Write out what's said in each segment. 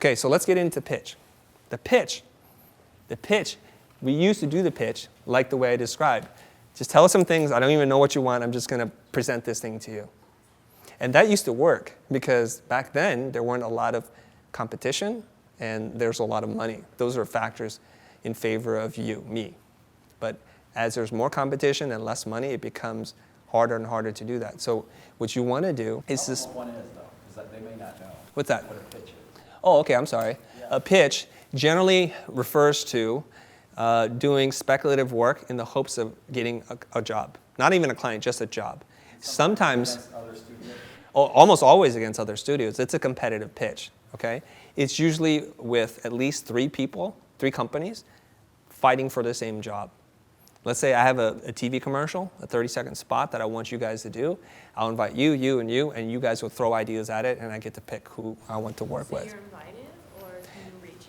Okay, so let's get into pitch. The pitch, we used to do the pitch like the way I described. Just tell us some things, I don't even know what you want, I'm just going to present this thing to you. And that used to work because back then there weren't a lot of competition and there's a lot of money. Those are factors in favor of you, me. But as there's more competition and less money, it becomes harder and harder to do that. So what you want to do is this. What one is, though, because they may not know. What's that? What a pitch is. Oh, okay, I'm sorry. Yeah. A pitch generally refers to doing speculative work in the hopes of getting a job. Not even a client, just a job. Sometimes, Against other studios? almost always against other studios. It's a competitive pitch, okay? It's usually with at least 3 people, 3 companies, fighting for the same job. Let's say I have a TV commercial, a 30-second spot that I want you guys to do. I'll invite you, and you guys will throw ideas at it, and I get to pick who I want to work with. So you're invited, or can you reach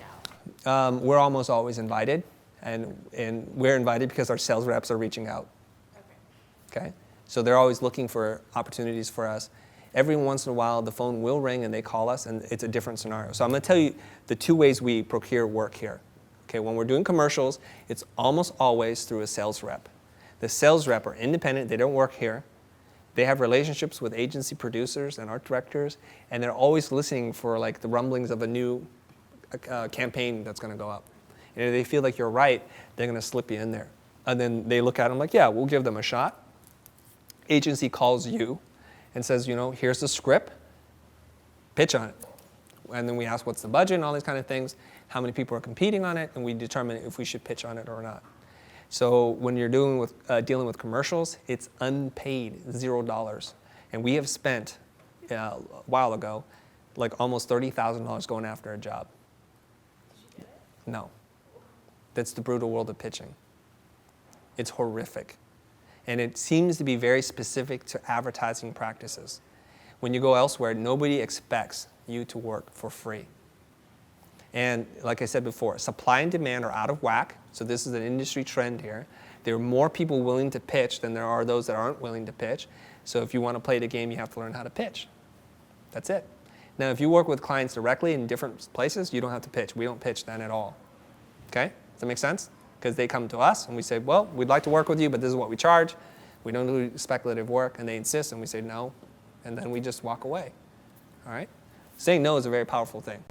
out? We're almost always invited, and we're invited because our sales reps are reaching out. Okay? So they're always looking for opportunities for us. Every once in a while, the phone will ring and they call us, and it's a different scenario. So I'm going to tell you the 2 ways we procure work here. Okay, when we're doing commercials, it's almost always through a sales rep. The sales rep are independent, they don't work here. They have relationships with agency producers and art directors, and they're always listening for like the rumblings of a new campaign that's going to go up. And if they feel like you're right, they're going to slip you in there. And then they look at them like, yeah, we'll give them a shot. Agency calls you and says, here's the script, pitch on it. And then we ask what's the budget and all these kind of things, how many people are competing on it, and we determine if we should pitch on it or not. So when you're dealing with commercials, it's unpaid, $0. And we have spent, a while ago, like almost $30,000 going after a job. No. That's the brutal world of pitching. It's horrific. And it seems to be very specific to advertising practices. When you go elsewhere, nobody expects you to work for free. And like I said before, supply and demand are out of whack, so this is an industry trend here. There are more people willing to pitch than there are those that aren't willing to pitch. So if you want to play the game, you have to learn how to pitch. That's it. Now, if you work with clients directly in different places, you don't have to pitch. We don't pitch then at all. Okay? Does that make sense? Because they come to us and we say, well, we'd like to work with you, but this is what we charge. We don't do speculative work, and they insist, and we say no, and then we just walk away. All right? Saying no is a very powerful thing.